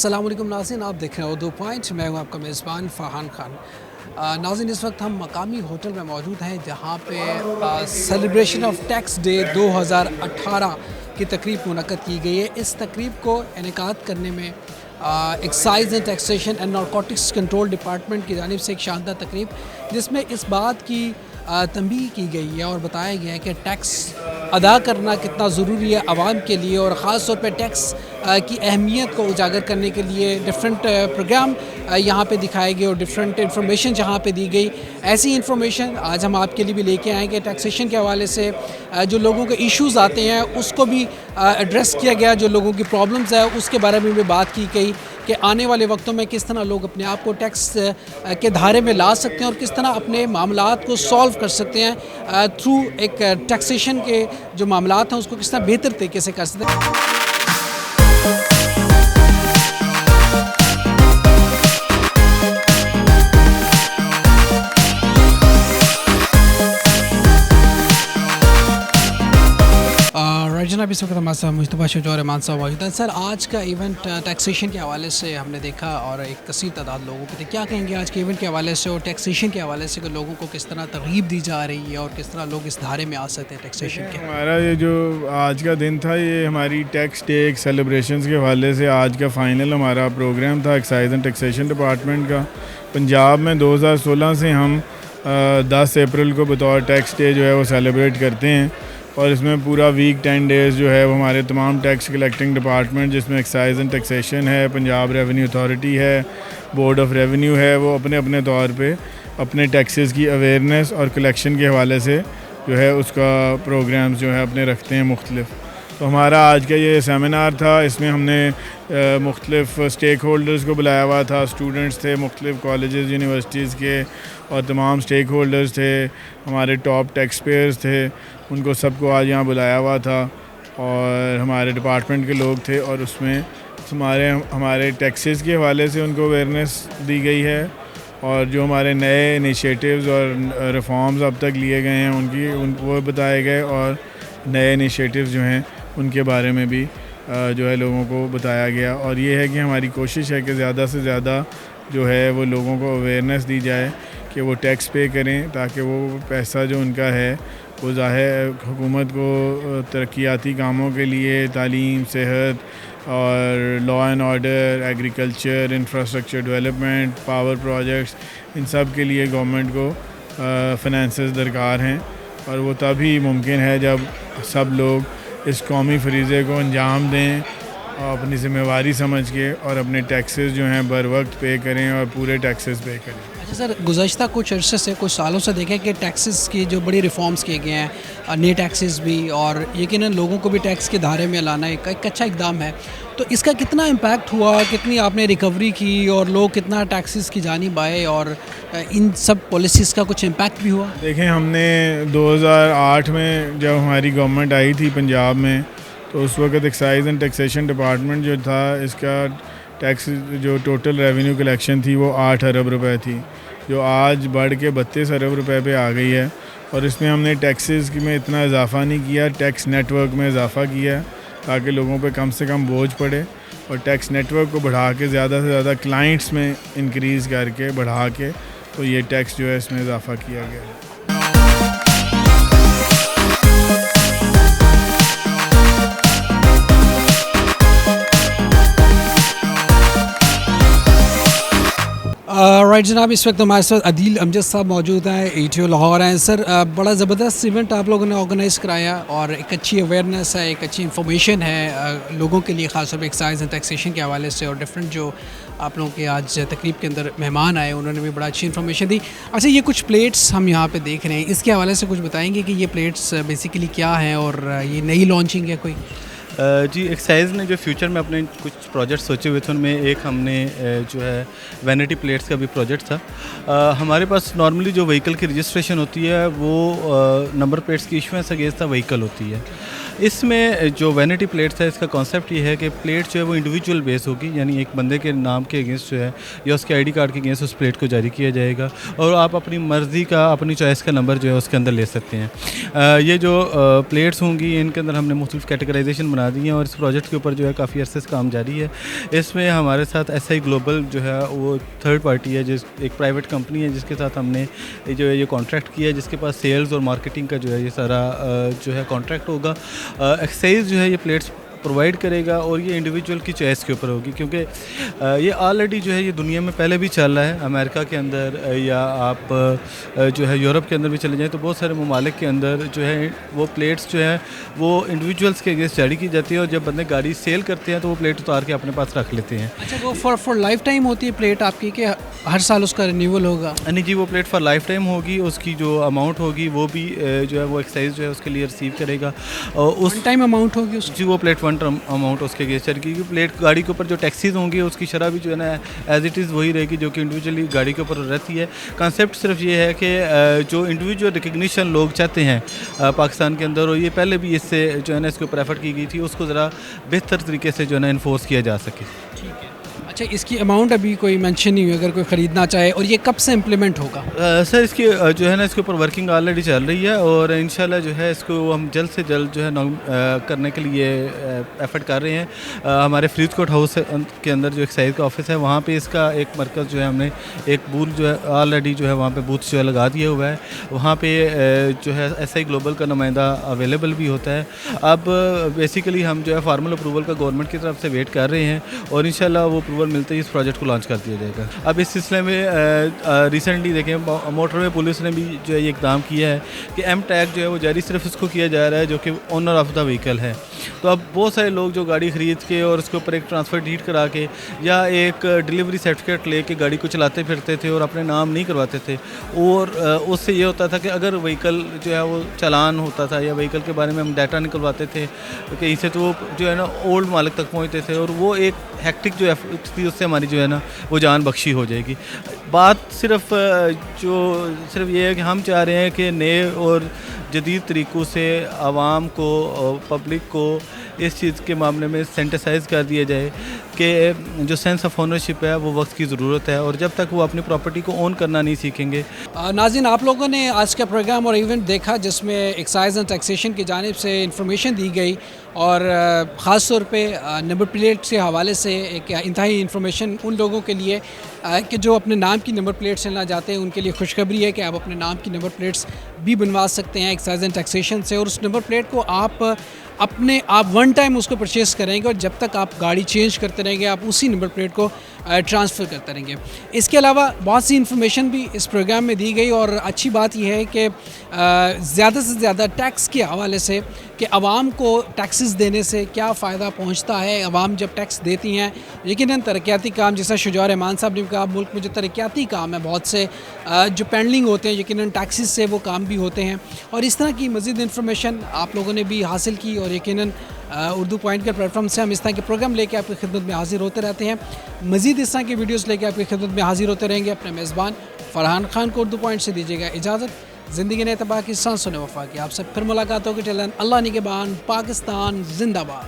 अस्सलाम वालेकुम नाज़रीन, आप देख रहे हैं उर्दू पॉइंट। मैं हूं आपका मेज़बान फ़रहान खान। नाज़रीन, इस वक्त हम मकामी होटल में मौजूद हैं जहां पे सेलिब्रेशन ऑफ टैक्स डे 2018 की तकरीब मुनक़्क़द की गई है। इस तकरीब को इनेकाद करने में excise and taxation and narcotics control department की जानिब से एक शानदार तकरीब, जिसमें इस बात की तंबीह की गई है और बताया गया है कि टैक्स अदा करना कितना ज़रूरी है आवाम के लिए, और ख़ास तौर पर टैक्स की अहमियत को उजागर करने के लिए डिफरेंट प्रोग्राम यहाँ पे दिखाए गए और डिफरेंट इंफॉर्मेशन जहाँ पे दी गई। ऐसी इंफॉर्मेशन आज हम आपके लिए भी लेके आएँ कि टैक्सेशन के हवाले से जो लोगों के इश्यूज़ आते हैं उसको भी एड्रेस किया गया, जो लोगों की प्रॉब्लम्स है उसके बारे में भी बात की गई कि आने वाले वक्तों में किस तरह लोग अपने आप को टैक्स के धारे में ला सकते हैं और किस तरह अपने मामलात को सॉल्व कर सकते हैं थ्रू एक टैक्सेशन के जो मामलात हैं उसको किस तरह बेहतर तरीके से कर सकते हैं। जनाब, इस वक्त हमारे साथ मुस्तफ़ा शजौर रहमान साहब मौजूद हैं। सर, आज का इवेंट टैक्सेशन के हवाले से हमने देखा और एक कसीर तादाद लोगों के थे। क्या कहेंगे आज के इवेंट के हवाले से और टैक्सेशन के हवाले से कि लोगों को किस तरह तरगीब दी जा रही है और किस तरह लोग इस धारे में आ सकते हैं टैक्सेशन के? हमारा ये जो आज का दिन था, ये हमारी टैक्स डे सेलिब्रेशंस के हवाले से आज का फ़ाइनल हमारा प्रोग्राम था एक्साइज़ एंड टैक्सेशन डिपार्टमेंट का। पंजाब में 2016 से हम 10 अप्रैल को बतौर टैक्स डे जो है वो सेलिब्रेट करते हैं, और इसमें पूरा वीक 10 डेज़ जो है वो हमारे तमाम टैक्स कलेक्टिंग डिपार्टमेंट, जिसमें एक्साइज़ एंड टैक्सेशन है, पंजाब रेवेन्यू अथॉरिटी है, बोर्ड ऑफ रेवेन्यू है, वो अपने अपने तौर पे अपने टैक्सेस की अवेयरनेस और कलेक्शन के हवाले से जो है उसका प्रोग्राम्स जो है अपने रखते हैं मुख्तलिफ। तो हमारा आज का ये सेमिनार था, इसमें हमने मुख्तलिफ स्टेक होल्डर्स को बुलाया हुआ था। स्टूडेंट्स थे मुख्तलिफ कॉलेजेस यूनिवर्सिटीज़ के, और तमाम स्टेक होल्डर्स थे, हमारे टॉप टैक्स पेयर्स थे, उनको सबको आज यहाँ बुलाया हुआ था, और हमारे डिपार्टमेंट के लोग थे, और उसमें हमारे टैक्सेस के हवाले से उनको अवेयरनेस दी गई है, और जो हमारे नए इनिशिएटिव्स और रिफॉर्म्स अब तक लिए गए हैं वो बताए गए, और नए इनिशिएटिव्स जो हैं उनके बारे में भी जो है लोगों को बताया गया। और ये है कि हमारी कोशिश है कि ज़्यादा से ज़्यादा जो है वो लोगों को अवेयरनेस दी जाए कि वो टैक्स पे करें, ताकि वो पैसा जो उनका है वो ज़ाहिर हुकूमत को तरक्याती कामों के लिए, तालीम, सेहत और law and order, agriculture, infrastructure development, power projects, इन सब के लिए गवर्नमेंट को फाइनेंसेस दरकार हैं, और वो तभी मुमकिन है जब सब लोग इस कौमी फरीज़े को अंजाम दें और अपनी ज़िम्मेवारी समझ के, और अपने टैक्सेस जो हैं बर वक्त पे करें और पूरे टैक्सेस पे करें। अच्छा सर, गुज़श्ता कुछ अरसे से, कुछ सालों से देखें कि टैक्सेस की जो बड़ी रिफॉर्म्स किए गए हैं, नए टैक्सेस भी, और यकीनन लोगों को भी टैक्स के धारे में लाना एक अच्छा इकदाम है। तो इसका कितना इम्पैक्ट हुआ, कितनी आपने रिकवरी की, और लोग कितना टैक्सेस की जानिब आए, और इन सब पॉलिसीज़ का कुछ इम्पैक्ट भी हुआ? देखें, हमने 2008 में जब हमारी गवर्नमेंट आई थी पंजाब में, तो उस वक्त एक्साइज़ एंड टैक्सेशन डिपार्टमेंट जो था, इसका टैक्स जो टोटल रेवेन्यू कलेक्शन थी वो 8 अरब रुपए थी, जो आज बढ़ के 32 अरब रुपए पे आ गई है। और इसमें हमने टैक्सेस में इतना इजाफ़ा नहीं किया, टैक्स नेटवर्क में इजाफ़ा किया ताकि लोगों पे कम से कम बोझ पड़े, और टैक्स नेटवर्क को बढ़ा के ज़्यादा से ज़्यादा क्लाइंट्स में इंक्रीज़ करके बढ़ा के, तो ये टैक्स जो है इसमें इजाफ़ा किया गया है। राइट जनाब, इस वक्त हमारे साथ अदील अमजद साहब मौजूद हैं, ETO लाहौर हैं। सर, बड़ा ज़बरदस्त इवेंट आप लोगों ने ऑर्गेनाइज़ कराया, और एक अच्छी अवेयरनेस है, एक अच्छी इन्फॉर्मेशन है लोगों के लिए, ख़ास तौर पर एक्साइज़ एंड टैक्सेशन के हवाले से, और डिफरेंट जो आप लोगों के आज तकरीब के अंदर मेहमान आए उन्होंने भी बड़ा अच्छी इन्फॉर्मेशन दी। अच्छा, ये कुछ प्लेट्स हम यहाँ पे देख रहे हैं, इसके हवाले से कुछ बताएंगे कि ये प्लेट्स बेसिकली क्या हैं, और ये नई लॉन्चिंग है कोई? जी, एक्साइज़ ने जो फ्यूचर में अपने कुछ प्रोजेक्ट सोचे हुए थे, उनमें एक हमने जो है वैनिटी प्लेट्स का भी प्रोजेक्ट था। हमारे पास नॉर्मली जो व्हीकल की रजिस्ट्रेशन होती है वो नंबर प्लेट्स की इशुएंस अगेंस्ट द व्हीकल होती है। اس میں جو وینٹی پلیٹس ہے اس کا کانسیپٹ یہ ہے کہ پلیٹ جو ہے وہ انڈیویجول بیس ہوگی, یعنی ایک بندے کے نام کے اگینسٹ جو ہے یا اس کے آئی ڈی کارڈ کے اگینسٹ اس پلیٹ کو جاری کیا جائے گا, اور آپ اپنی مرضی کا اپنی چوائس کا نمبر جو ہے اس کے اندر لے سکتے ہیں. یہ جو پلیٹس ہوں گی ان کے اندر ہم نے مختلف کیٹیگرائزیشن بنا دی ہیں, اور اس پروجیکٹ کے اوپر جو ہے کافی عرصے سے کام جاری ہے. اس میں ہمارے ساتھ ایس آئی گلوبل جو ہے وہ تھرڈ پارٹی ہے, جس ایک پرائیویٹ کمپنی ہے جس کے ساتھ ہم نے جو ہے یہ کانٹریکٹ کیا ہے, جس کے پاس سیلز اور مارکیٹنگ کا جو ہے یہ سارا جو ہے کانٹریکٹ ہوگا. ایکسائز جو ہے یہ پلیٹس پرووائڈ کرے گا, اور یہ انڈیویجول کی چوائس کے اوپر ہوگی, کیونکہ یہ آلریڈی جو ہے یہ دنیا میں پہلے بھی چل رہا ہے. امریکہ کے اندر یا آپ جو ہے یورپ کے اندر بھی چلے جائیں تو بہت سارے ممالک کے اندر جو ہے وہ پلیٹس جو ہے وہ انڈیویجولس کے اگینسٹ جاری کی جاتی ہے, اور جب بندے گاڑی سیل کرتے ہیں تو وہ پلیٹ اتار کے اپنے پاس رکھ لیتے ہیں. اچھا, وہ فار لائف ٹائم ہوتی ہے پلیٹ آپ کی کہ ہر سال اس کا رینیول ہوگا؟ نہیں جی, وہ پلیٹ فار لائف ٹائم ہوگی. اس کی جو اماؤنٹ ہوگی وہ بھی جو ہے وہ ایکسائز جو ہے اس کے لیے ریسیو کرے گا. اس ٹائم اماؤنٹ ہوگی اس جی, وہ پلیٹ ون ٹرم اماؤنٹ اس کے اگینسٹ چل گی. پلیٹ گاڑی کے اوپر جو ٹیکسیز ہوں گی اس کی شرح بھی جو ہے نا ایز اٹ از وہی رہے گی جو کہ انڈیویجولی گاڑی کے اوپر رہتی ہے. کانسیپٹ صرف یہ ہے کہ جو انڈیویجول ریکگنیشن لوگ چاہتے ہیں پاکستان کے اندر, اور یہ پہلے بھی اس سے جو ہے نا اس کے اوپر ایفرٹ کی گئی تھی, اس کو ذرا بہتر طریقے سے جو ہے نا انفورس کیا جا سکے. ٹھیک ہے. اچھا, اس کی اماؤنٹ ابھی کوئی مینشن نہیں ہوئی اگر کوئی خریدنا چاہے, اور یہ کب سے امپلیمنٹ ہوگا؟ سر اس کی جو ہے نا اس کے اوپر ورکنگ آلریڈی چل رہی ہے, اور انشاءاللہ جو ہے اس کو ہم جلد سے جلد جو ہے کرنے کے لیے ایفرٹ کر رہے ہیں. ہمارے فرید کوٹ ہاؤس کے اندر جو ایکسائز کا آفس ہے وہاں پہ اس کا ایک مرکز جو ہے ہم نے ایک بوتھ جو ہے آلریڈی جو ہے وہاں پہ بوتھ جو ہے لگا دیا ہوا ہے. وہاں پہ جو ہے ایس آئی گلوبل کا نمائندہ اویلیبل بھی ہوتا ہے. اب بیسیکلی ہم جو ہے فارمل اپروول کا گورنمنٹ کی طرف سے ویٹ کر رہے ہیں, اور انشاءاللہ وہ اپروول ملتے ہی اس پروجیکٹ کو لانچ کر دیا جائے گا. اب اس سلسلے میں ریسنٹلی دیکھیں موٹر وے پولیس نے بھی جو ہے یہ اقدام کیا ہے کہ ایم ٹیگ جو ہے وہ جاری صرف اس کو کیا جا رہا ہے جو کہ اونر آف دا وہیکل ہے. تو اب بہت سارے لوگ جو گاڑی خرید کے اور اس کے اوپر ایک ٹرانسفر ڈیڈ کرا کے یا ایک ڈیلیوری سرٹیفکیٹ لے کے گاڑی کو چلاتے پھرتے تھے اور اپنے نام نہیں کرواتے تھے, اور اس سے یہ ہوتا تھا کہ اگر وہیکل جو ہے وہ چلان ہوتا تھا یا وہیکل کے بارے میں ہم ڈیٹا نکلواتے تھے کہیں سے, تو وہ جو ہے نا اولڈ مالک تک پہنچتے تھے, اور وہ ایک ہیکٹک جو ایفرٹ تھی اس سے ہماری جو ہے نا وہ جان بخشی ہو جائے گی. بات صرف یہ ہے کہ ہم چاہ رہے ہیں کہ نئے اور جدید طریقوں سے عوام کو, پبلک کو اس چیز کے معاملے میں سینٹیسائز کر دیا جائے کہ جو سینس آف اونرشپ ہے وہ وقت کی ضرورت ہے, اور جب تک وہ اپنی پراپرٹی کو اون کرنا نہیں سیکھیں گے. ناظرین, آپ لوگوں نے آج کا پروگرام اور ایونٹ دیکھا جس میں ایکسائز اینڈ ٹیکسیشن کی جانب سے انفارمیشن دی گئی, اور خاص طور پہ نمبر پلیٹ کے حوالے سے ایک انتہائی انفارمیشن ان لوگوں کے لیے کہ جو اپنے نام کی نمبر پلیٹس لینا چاہتے ہیں ان کے لیے خوشخبری ہے کہ آپ اپنے نام کی نمبر پلیٹس بھی بنوا سکتے ہیں ایکسائز اینڈ ٹیکسیشن سے, اور اس نمبر پلیٹ کو آپ ون ٹائم اس کو پرچیز کریں گے, اور جب تک آپ گاڑی چینج کرتے رہیں گے آپ اسی نمبر پلیٹ کو ٹرانسفر کرتے رہیں گے. اس کے علاوہ بہت سی انفارمیشن بھی اس پروگرام میں دی گئی, اور اچھی بات یہ ہے کہ زیادہ سے زیادہ ٹیکس کے حوالے سے کہ عوام کو ٹیکسز دینے سے کیا فائدہ پہنچتا ہے. عوام جب ٹیکس دیتی ہیں یقیناً ترقیاتی کام, جیسا شجاع الرحمان صاحب نے کہا, ملک میں جو ترقیاتی کام ہے بہت سے جو پینڈنگ ہوتے ہیں یقیناً ٹیکسز سے وہ کام بھی ہوتے ہیں. اور اس طرح کی مزید انفارمیشن آپ لوگوں نے بھی حاصل کی, اور یقیناً اردو پوائنٹ کے پلیٹ فارم سے ہم اس طرح کے پروگرام لے کے آپ کی خدمت میں حاضر ہوتے رہتے ہیں. مزید اس طرح کی ویڈیوز لے کے آپ کی خدمت میں حاضر ہوتے رہیں گے. اپنے میزبان فرحان خان کو اردو پوائنٹ سے دیجیے گا اجازت. زندگی نے اتباع کی سانس سنے وفا کی. آپ سے پھر ملاقات ہوگی. اللہ نگہبان. پاکستان زندہ باد.